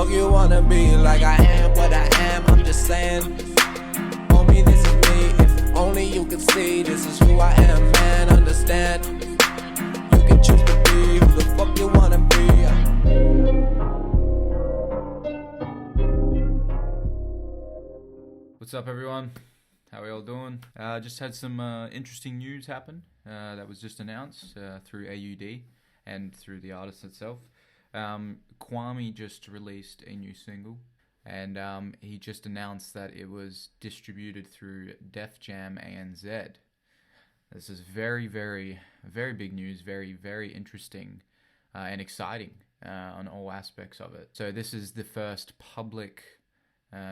fuck you wanna be? Like I am what I am, I'm just saying. Homie, this is me. If only you could see, this is who I am, man, understand. You can choose to be who the fuck you wanna be. What's up, everyone? How are y'all doing? Just had some interesting news happen that was just announced through AUD and through the artist itself. Kwame just released a new single, and he just announced that it was distributed through Def Jam ANZ. This is very, very, very big news, very, very interesting and exciting on all aspects of it. So this is the first public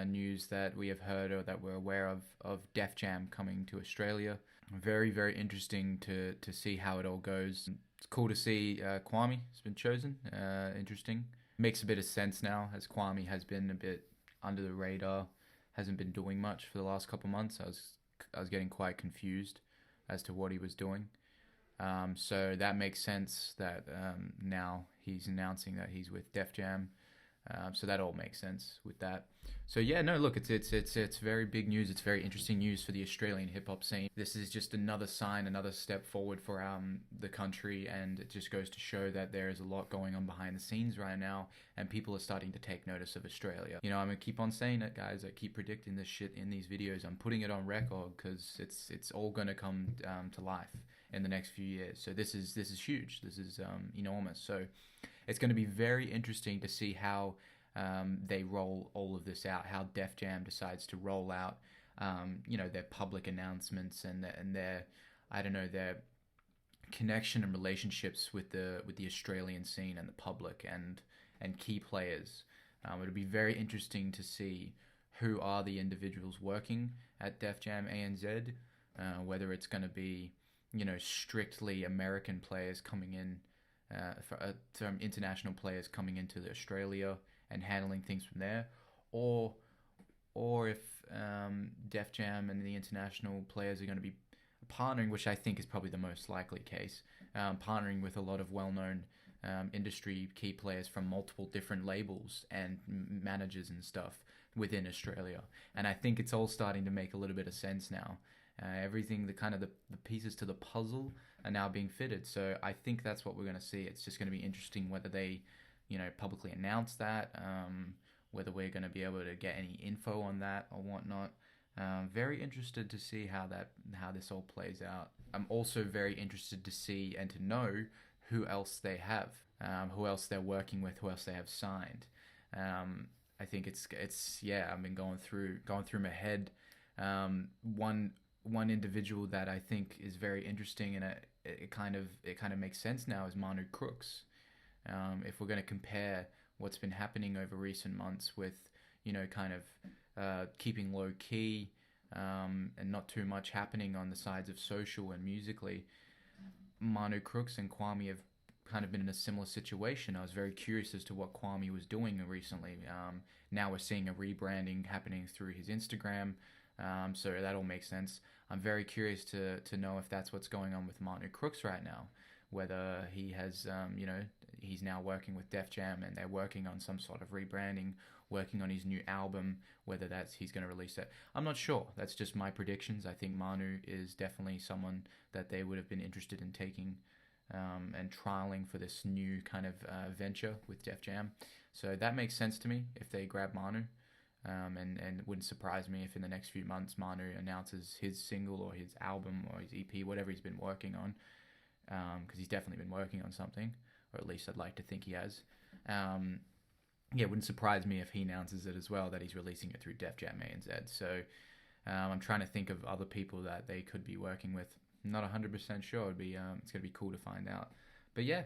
news that we have heard or that we're aware of Def Jam coming to Australia. Very, very interesting to see how it all goes. It's cool to see Kwame has been chosen. Interesting. Makes a bit of sense now, as Kwame has been a bit under the radar, hasn't been doing much for the last couple months. I was getting quite confused as to what he was doing. So that makes sense that now he's announcing that he's with Def Jam. So that all makes sense with that. So yeah, no, look, it's very big news. It's very interesting news for the Australian hip hop scene. This is just another sign, another step forward for the country, and it just goes to show that there is a lot going on behind the scenes right now, and people are starting to take notice of Australia. You know, I'm gonna keep on saying it, guys. I keep predicting this shit in these videos. I'm putting it on record because it's all gonna come to life in the next few years. So this is huge. This is enormous. So it's going to be very interesting to see how they roll all of this out, how Def Jam decides to roll out, their public announcements and their, I don't know, their connection and relationships with the Australian scene and the public and key players. It'll be very interesting to see who are the individuals working at Def Jam ANZ, whether it's going to be, strictly American players coming in, from international players coming into Australia and handling things from there, or if Def Jam and the international players are going to be partnering, which I think is probably the most likely case, partnering with a lot of well-known industry key players from multiple different labels and managers and stuff within Australia. And I think it's all starting to make a little bit of sense now. Everything, the pieces to the puzzle are now being fitted. So I think that's what we're going to see. It's just going to be interesting whether they, publicly announce that, whether we're going to be able to get any info on that or whatnot. Very interested to see how this all plays out. I'm also very interested to see and to know who else they have, who else they're working with, who else they have signed. I think it's I've been going through my head. One individual that I think is very interesting and it kind of makes sense now is Manu Crooks. If we're going to compare what's been happening over recent months with, keeping low key and not too much happening on the sides of social and musically, Manu Crooks and Kwame have kind of been in a similar situation. I was very curious as to what Kwame was doing recently. Now we're seeing a rebranding happening through his Instagram. So that all makes sense. I'm very curious to know if that's what's going on with Manu Crooks right now, whether he has, he's now working with Def Jam and they're working on some sort of rebranding, working on his new album, whether he's going to release it. I'm not sure. That's just my predictions. I think Manu is definitely someone that they would have been interested in taking and trialing for this new kind of venture with Def Jam. So that makes sense to me if they grab Manu. And it wouldn't surprise me if in the next few months Manu announces his single or his album or his EP, whatever he's been working on, because he's definitely been working on something, or at least I'd like to think he has. It wouldn't surprise me if he announces it as well, that he's releasing it through Def Jam ANZ. So I'm trying to think of other people that they could be working with. I'm not 100% sure. It's going to be cool to find out. But yeah,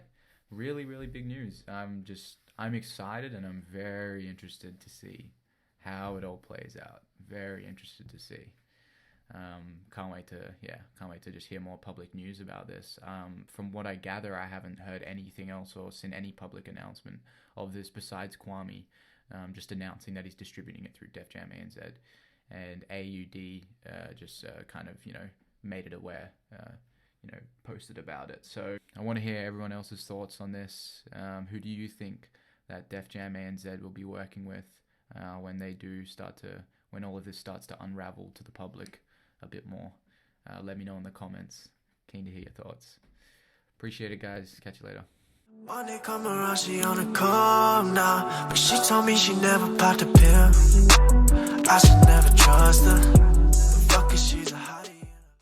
really, really big news. I'm excited and I'm very interested to see how it all plays out. Very interested to see. Can't wait to just hear more public news about this. From what I gather, I haven't heard anything else or seen any public announcement of this besides Kwame just announcing that he's distributing it through Def Jam ANZ, and AUD just kind of made it aware, posted about it. So I want to hear everyone else's thoughts on this. Who do you think that Def Jam ANZ will be working with when they do when all of this starts to unravel to the public a bit more. Let me know in the comments. Keen to hear your thoughts. Appreciate it, guys. Catch you later. Monday come around, she on a calm now, but she told me she never popped a pill. I should never trust her.